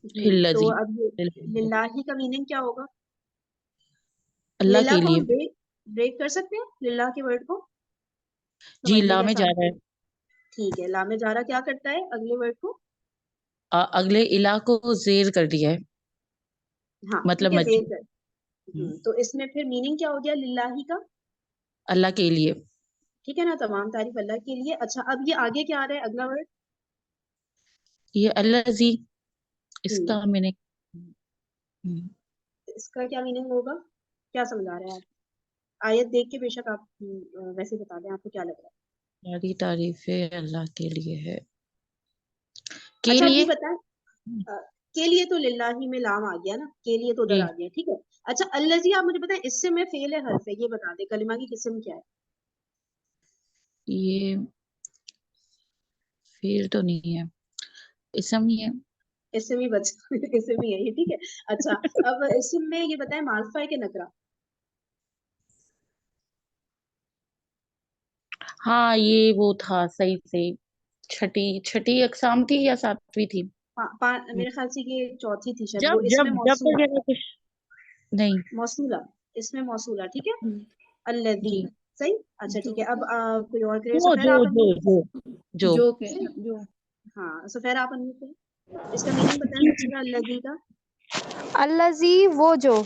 तो हिल्लजी, अब ये लिल्लाही का मीनिंग क्या होगा? अल्लाह लिल्लाह के को लिए। हम ब्रेक कर सकते हैं, लिल्लाह के वर्ड को जी, समझने ला के में जा आसान रहा है। तरीके। ठीक है, ला में जा रहा क्या करता है अगले वर्ड को? अगले इला को जेर कर दिया है, हाँ ठीक मतलब है, जेर मज्जूद। कर, तो इसमें फिर मीनिंग क्या हो गया लिल्लाही का? अल्लाह के लिए। ठीक है ना, तमाम तारीफ अल्लाह के लिए। अच्छा, अब ये आगे क्या आ रहा है अगला वर्ड? ये अल्लाजी, इसका मीनिंग इसका क्या मीनिंग होगा? क्या समझ आ रहा है आप? आयत देख के बेशक आप वैसे बता दें, आपको क्या लग रहा है? सारी तारीफें अल्लाह के लिए है। के अच्छा, अब ये लिए बताएं, के लिए तो लिल्लाही में लाम आ गया ना, के लिए तो उधर जी। आ गया, ठीक है। अच्छा, अल्लजी आप मुझे बताएं, इससे में फेल है हर्फ है, ये बता दे, कलिमा की किस्म क्या है? ये फेल तो नहीं है, इसम ही है। इसम ही बच इसम ही है ये, ठीक है। अच्छा, अब इसम में ये बताएं, मारिफा है कि नकरा? हाँ ये वो था, सही सही। छठी छठी अकसाम थी या सातवीं थी? मेरे ख्याल से ये चौथी थी शायद, वो जब इसमें जब जब मौसूला, वगैरह कुछ नहीं। मौसूला, इसमें मौसूला, ठीक है। अल्लजी, जी। सही। अच्छा ठीक है, अब कोई और करे? जो सुफैर जो आप जो अनम्यूट? जो जो सही, हाँ सुफैर आप अनम्यूट करें, इसका मीनिंग बताएं मुझे अल्लजी का। अल्लजी वो जो।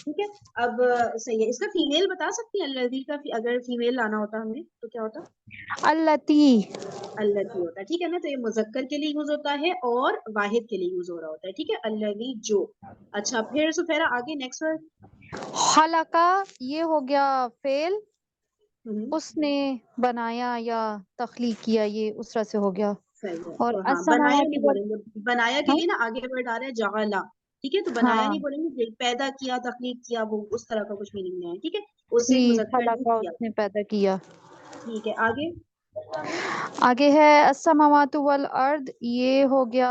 ठीक है, अब सही है। इसका फीमेल बता सकती है अल्लजी का? अगर फीमेल लाना होता हमें तो क्या होता? अल्लती। अल्लती होता है, ठीक है ना। तो ये मुजक्कर के लिए यूज होता है और वाहिद के लिए यूज हो रहा होता है, ठीक है। अल्लजी जो। अच्छा, फिर सुफेरा आगे नेक्स्ट वर्ड। खलका ये हो गया फेल, हम्म, उसने बनाया या तख्लीक किया, ये उस तरह से हो गया। सही है। और तो हाँ, बनाया नहीं अस्समावाती वल बोलेंगे, बनाया के हाँ लिए ना आगे वर्ड आ रहा है जअला, ठीक है। तो बनाया हाँ नहीं बोलेंगे, पैदा किया, तख्लीक किया, वो उस तरह का कुछ मीनिंग नहीं है, ठीक है। उसे जी, मुजक्कर नहीं खलका किया, उसने पैदा किया। ठीक है। आगे आगे है अस्समावातु वल अर्द, ये हो गया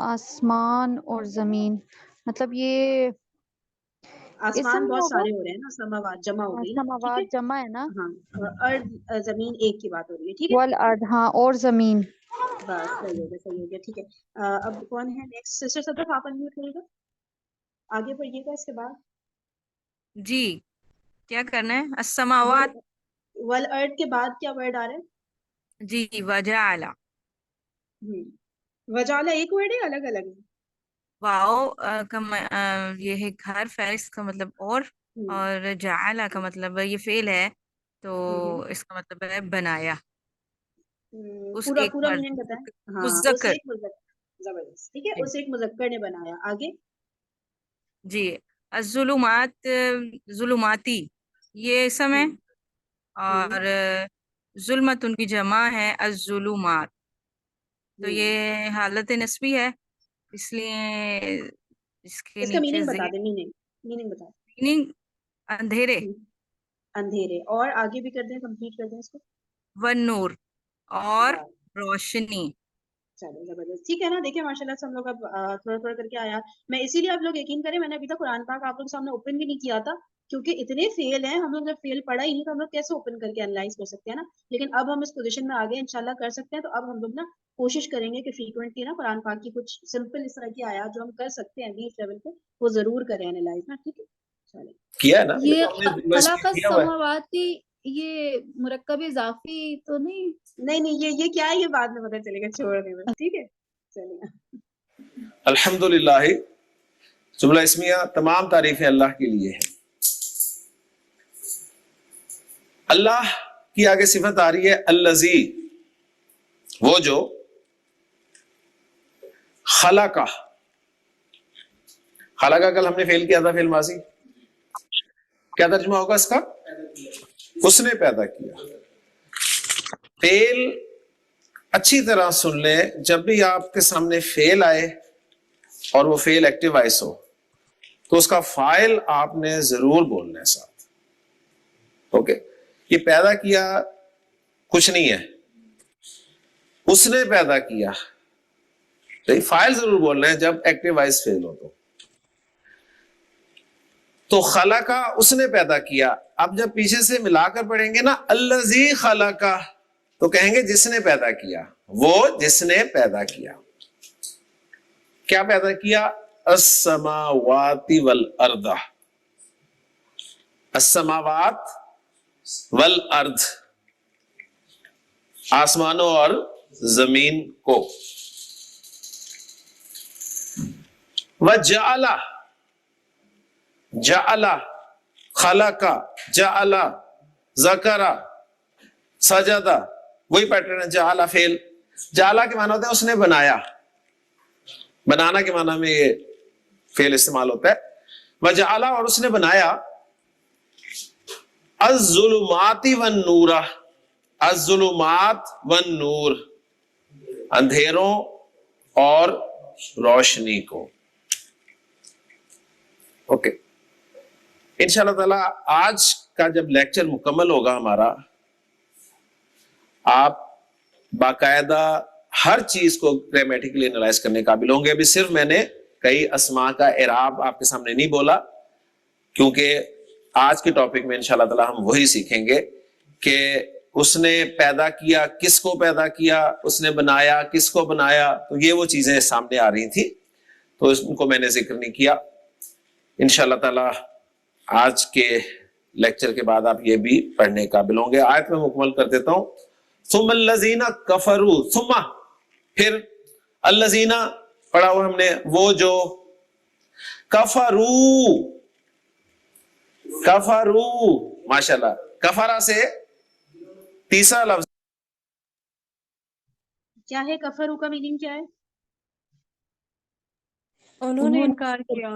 आसमान और जमीन, मतलब ये आसमान इसम बहुत होगा। सारे हो रहे हैं ना, समावात जमा हो गई ना, ठीक है। समावात जमा है ना। हाँ, और अर्द जमीन एक की बात हो रही है, ठीक है। वल अर्द हाँ, और जमीन। बस सही हो गया, सही हो गया, ठीक है। अब कौन है नेक्स्ट? सिस्टर सदफ आप अनम्यूट करिएगा, आगे पढ़िएगा इसके बाद। जी, क्या करना है? वल अस्समावात। वल अर्द के बाद क्या वर्ड आ रहा है? जी, वजाला। वजाला एक वर्ड है, अलग अलग है? वाओ ये है हर्फ है, इसका मतलब हम्म, और जाला का मतलब ये फेल है, हम्म, तो इसका मतलब है बनाया। उस पूरा एक पूरा मर्द मीनिंग बताएं। हाँ, उस मुज़क्कर। एक मुजक्कर, जबरदस्त, ठीक है। जी उस एक मुजक्कर ने बनाया, आगे। जी। अज़्ज़ुलुमात, ज़ुलुमाती ये इसम है, हम्म, हम्म, और जुल्मत उनकी जमा है अज़्ज़ुलुमात। तो हम्म। ये हालत नस्बी है, इसलिए इसके इसका नीचे मीनिंग बता जेर दे, मीनिंग, मीनिंग बता। मीनिंग अंधेरे हम्म, अंधेरे, और आगे भी कर दें, कंप्लीट कर दें इसको। व नूर और बस, रोशनी। चलो जबरदस्त, ठीक है ना। देखिए माशाल्लाह से हम लोग अब थोड़ा थोड़ा करके आया। मैं इसीलिए आप लोग यकीन करें, मैंने अभी तक कुरान पाक आप लोग के सामने ओपन भी नहीं किया था, क्योंकि इतने फेल हैं हम लोग। जब फेल पढ़ा ही नहीं तो हम लोग कैसे ओपन करके एनालाइज कर सकते हैं ना। लेकिन अब हम इस पोजीशन में आ गए, इंशाल्लाह कर सकते हैं। तो अब हम लोग ना कोशिश करेंगे कि फ्रीक्वेंटली ना कुरान पाक की कुछ सिंपल इस तरह की आयात जो हम कर सकते हैं अभी इस लेवल पे, वो जरूर करें एनालाइज ना, ठीक है। चलिए, किया है ना, ये ये तो हमने यूनिवर्सिटी में खलाका किया हुआ है। समावाती, ये मुरक्कब इजाफी तो नहीं? नहीं नहीं, ये क्या है, ये बाद में पता चलेगा, छोड़ने में, ठीक है। चलिए, अल्हम्दुलिल्लाह, जुमला इस्मिया तमाम तारीफें अल्लाह के लिए है। अल्लाह की आगे सिफत आ रही है अल्लज़ी, वो जो, खलाका। खलाका कल हमने फेल किया था, फेल माजी, क्या तर्जुमा होगा इसका? उसने पैदा किया। फेल अच्छी तरह सुन ले, जब भी आपके सामने फेल आए और वो फेल एक्टिव वॉइस हो, तो उसका फाइल आपने जरूर बोलना है साथ। ओके, ये पैदा किया कुछ नहीं है, उसने पैदा किया, तो फाइल जरूर बोलना है जब एक्टिव वॉइस फेल हो। तो खलाका उसने पैदा किया। अब जब पीछे से मिलाकर पढ़ेंगे ना, अल्लज़ी खलाका, तो कहेंगे जिसने पैदा किया, वो जिसने पैदा किया। क्या पैदा किया? अस्समावाति वल अर्दा, अस्समावात वल अर्द, आसमानों और जमीन को। व जाला, जाला, खलका, जाला, ज़करा, सजदा, वही पैटर्न है। जाला फेल, जाला के माना होता है उसने बनाया, बनाना के माना में ये फेल इस्तेमाल होता है। वजाला, और उसने बनाया, अज़्ज़ुलुमाति वन नूरा, अज़्ज़ुलुमात वन नूर, अंधेरों और रोशनी को। ओके, इंशाअल्लाह ताला आज का जब लेक्चर मुकम्मल होगा हमारा, आप बाकायदा हर चीज को ग्रामेटिकली एनालाइज करने काबिल होंगे। अभी सिर्फ मैंने कई अस्मा का इराब आपके सामने नहीं बोला, क्योंकि आज के टॉपिक में इंशाअल्लाह ताला हम वही सीखेंगे कि उसने पैदा किया, किसको पैदा किया, उसने बनाया, किसको बनाया। तो ये वो चीजें सामने आ रही थी, तो इसको मैंने जिक्र नहीं किया। इंशाअल्लाह ताला आज के लेक्चर के बाद आप ये भी पढ़ने काबिल होंगे। आयत में मुकम्मल कर देता हूं। सुम्मल्लज़ीना कफरू, सुम्मा फिर अल्लज़ीना पढ़ा हुआ हमने, वो जो कफरू, कफरू, माशाल्लाह, कफरा से तीसरा लफ्ज क्या है? कफरू का मीनिंग क्या है? उन्होंने इनकार किया।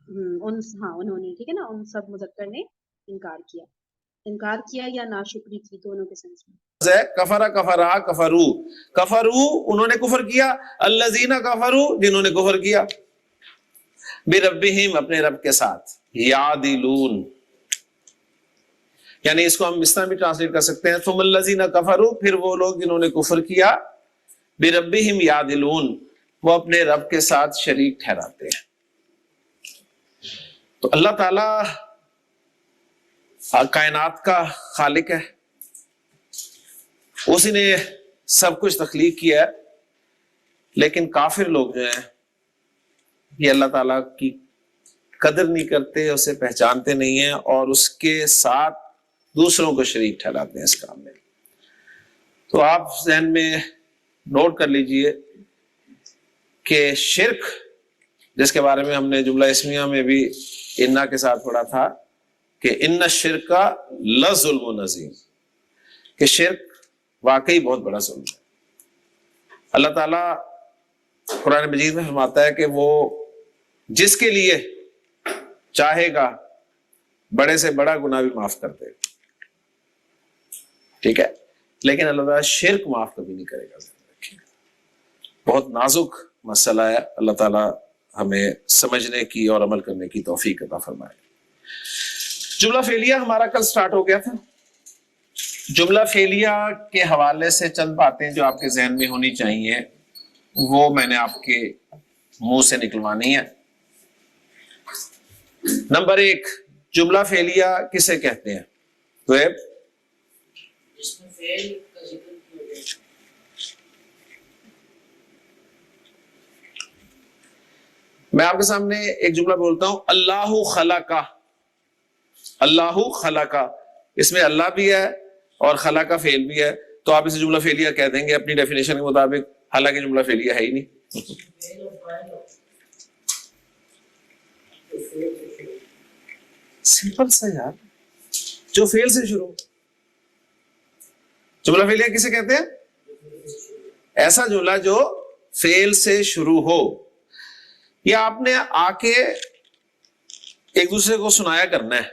उन्होंने, ठीक है ना, उन सब मुज़क्कर ने इनकार किया। इनकार किया या नाशुक्री की, दोनों के सेंस में है। कफरा, कफरा, कफरू, कफरू उन्होंने कुफर किया, अल्लज़ीना कफरू जिन्होंने कुफर किया, बिरब्बिहिम अपने रब के साथ, यादिलून, यानी इसको हम इस तरह भी ट्रांसलेट कर सकते हैं, सुम्मल्लज़ीना कफरू, फिर वो लोग जिन्होंने कुफर किया, बिरब्बिहिम यादिलून, वो अपने रब के साथ शरीक ठहराते हैं। तो अल्लाह ताला कायनात का खालिक है, उसी ने सब कुछ तख्लीक किया है, लेकिन काफिर लोग जो हैं ये अल्लाह ताला की कदर नहीं करते, उसे पहचानते नहीं हैं और उसके साथ दूसरों को शरीक ठहराते हैं इस काम में। तो आप ज़हन में नोट कर लीजिए कि शिर्क, जिसके बारे में हमने जुमला इस्मिया में भी इन्ना के साथ पढ़ा था कि इन्ना शिर्का लज़ुल्मुन अज़ीम, कि शिर्क वाकई बहुत बड़ा जुल्म है। अल्लाह ताला कुरान मजीद में फरमाता है कि वो जिसके लिए चाहेगा बड़े से बड़ा गुनाह भी माफ कर दे, ठीक है, लेकिन अल्लाह ताला शिर्क माफ कभी नहीं करेगा। बहुत नाजुक मसला है, अल्लाह ताला हमें समझने की और अमल करने की तौफीक अता फरमाए। जुमला फेलिया हमारा कल स्टार्ट हो गया था। जुमला फेलिया के हवाले से चंद बातें जो आपके जहन में होनी चाहिए वो मैंने आपके मुंह से निकलवानी है। नंबर 1, जुमला फेलिया किसे कहते हैं? वेब मैं आपके सामने एक जुमला बोलता हूं, अल्लाहु खलका, अल्लाहु खलका, इसमें अल्लाह भी है और खला का फेल भी है, तो आप इसे जुमला फेलिया कह देंगे अपनी डेफिनेशन के मुताबिक, हालांकि जुमला फेलिया है ही नहीं। सिंपल सा यार, जो फेल से शुरू। जुमला फेलिया किसे कहते हैं? ऐसा जुमला जो फेल से शुरू हो, या आपने आके एक दूसरे को सुनाया करना है।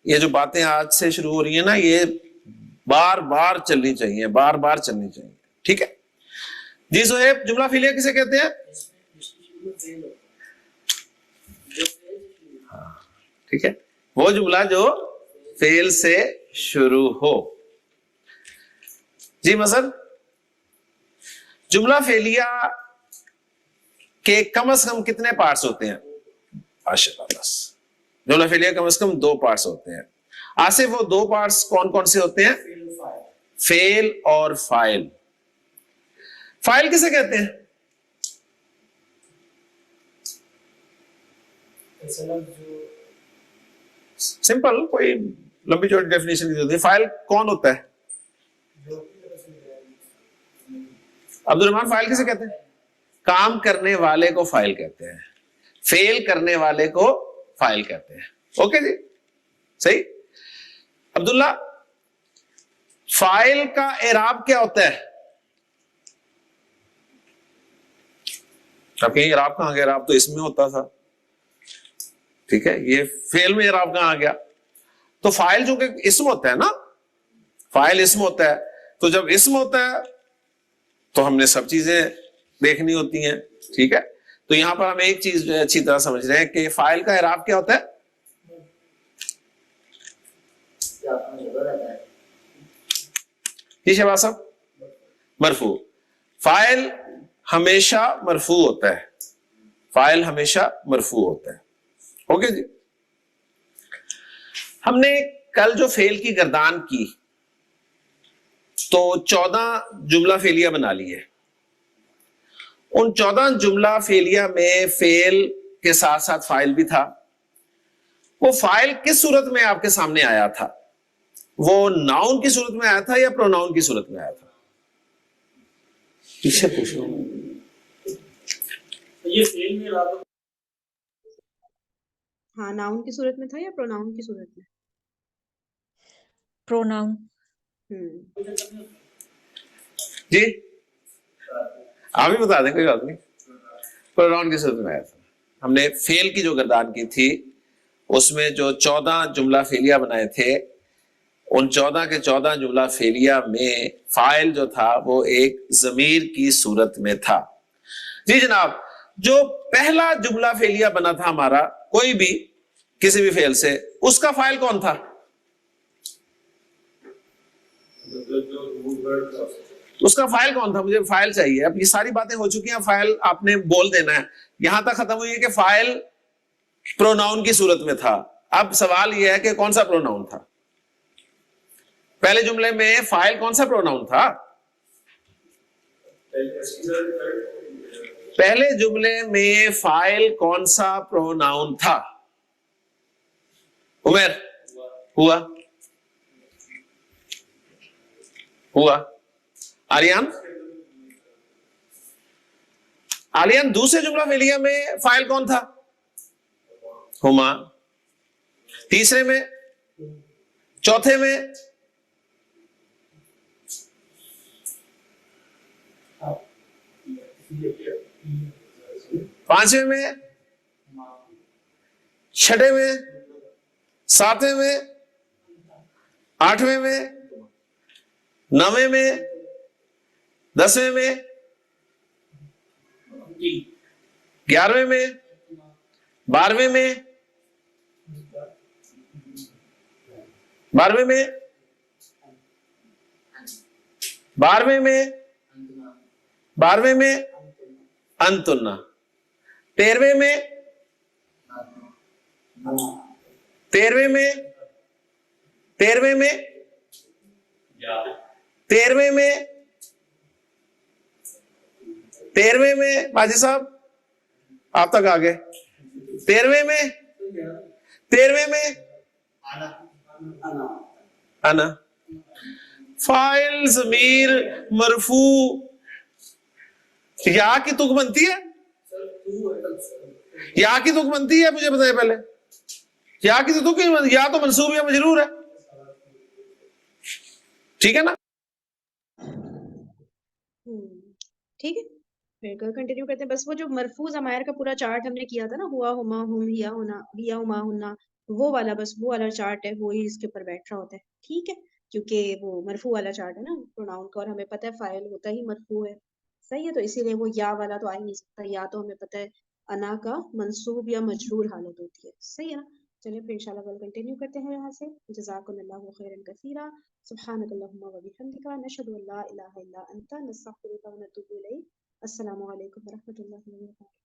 ये जो बातें आज से शुरू हो रही है ना, ये बार बार चलनी चाहिए, बार बार चलनी चाहिए, ठीक है जी। सोहेब, जुमला फेलिया किसे कहते हैं? हाँ, ठीक है, वो जुमला जो फेल से शुरू हो। जी मसद, जुमला फेलिया के कम से कम कितने पार्ट्स होते हैं? माशाअल्लाह, बस जुमला फेलिया कम से कम 2 पार्ट्स होते हैं। आसिफ, वो 2 पार्ट्स कौन कौन से होते हैं? फेल और फाइल। फाइल किसे कहते हैं? सिंपल, कोई लंबी चौड़ी डेफिनेशन की जरूरत नहीं। फाइल कौन होता है? अब्दुल रहमान, फाइल किसे कहते हैं? काम करने वाले को फाइल कहते हैं। फेल करने वाले को फाइल कहते हैं। ओके जी, सही। अब्दुल्ला, फाइल का एराब क्या होता है? आप कहीं एराब कहां गया? एराब तो इसमें होता था, ठीक है, ये फेल में एराब कहां आ गया? तो फाइल जो कि इस्म होता है ना, फाइल इस्म होता है, तो जब इस्म होता है तो हमने सब चीजें देखनी होती हैं, ठीक है। तो यहां पर हम एक चीज जो है अच्छी तरह समझ रहे हैं कि फाइल का एराब क्या होता है? जी शहबाज साहब, मरफू। फाइल हमेशा मरफू होता है, फाइल हमेशा मरफू होता है। ओके जी। हमने कल जो फेल की गर्दान की तो 14 जुमला फेलिया बना लिए। उन 14 जुमला फेलिया में फेल के साथ साथ फाइल भी था। वो फाइल किस सूरत में आपके सामने आया था? वो नाउन की सूरत में आया था या प्रोनाउन की सूरत में आया था? पीछे पूछो। ये फेल में हाँ, नाउन की सूरत में था या प्रोनाउन की सूरत में? प्रोनाउन। जी आप ही बता दें, कोई बात नहीं। प्रोनाउन की सूरत में आया था। हमने फेल की जो गर्दान की थी उसमें जो 14 जुमला फेलिया बनाए थे, उन 14 के 14 जुमला फेलिया में फाइल जो था वो एक जमीर की सूरत में था। जी जनाब, जो पहला जुमला फेलिया बना था हमारा कोई भी किसी भी फेल से, उसका फाइल कौन था? उसका फाइल कौन था? मुझे फाइल चाहिए। अब ये सारी बातें हो चुकी हैं, फाइल आपने बोल देना है। यहां तक खत्म हुई है कि फाइल प्रोनाउन की सूरत में था। अब सवाल यह है कि कौन सा प्रोनाउन था? पहले जुमले में फाइल कौन सा प्रोनाउन था? पहले जुमले में फाइल कौन सा प्रोनाउन था? उमर, हुआ हुआ। आलियान, आलियान, दूसरे जुमला फेलिया में फाइल कौन था? हुमा। तीसरे में, चौथे में, पांचवें में, छठे में, सातवें में, आठवें में, नवें में, 10वें में, 11वें में, 12वें में, 12वें में, 12वें में, 12वें में अंतुन्ना, 13वें में, 13वें में, 13वें में, 13वें में, 13वें में, बाजी साहब आप तक आ गए। 13वें में, 13वें में आना। फाइल जमीर मरफू, या की तुक बनती है? या की तुक बनती है? मुझे बताइए पहले, या की तो तुक, या तो मंसूब या मजरूर है, ठीक है ना? ठीक है, फिर कल कंटिन्यू करते हैं। बस वो जो मरफू ज़मायर का पूरा चार्ट हमने किया था ना, हुआ, हुमा, हुम, हिया, हुना, हिया, हुमा, हुन्ना, वो वाला, बस वो वाला चार्ट है, वो ही इसके ऊपर बैठ रहा होता है। ठीक है, क्योंकि वो मरफू वाला चार्ट है ना प्रोनाउन का, और हमें पता है फाइल होता ही मरफू है। सही है, तो इसीलिए वो या वाला तो आ ही नहीं सकता। या तो हमें पता है अना का मंसूब या मजरूर हालत होती है। सही है ना? चलिए फिर इंशाल्लाह कल कंटिन्यू करते हैं यहाँ से। जज़ाकुमुल्लाहु खैरन कसीरा, सुब्हानकल्लाहुम्मा व बिहम्दिका, नशहदु अल्ला इलाहा इल्ला अंता, नस्तगफिरुका व नतूबु इलैक। अस्सलामु अलैकुम व रहमतुल्लाहि व बरकातुहू।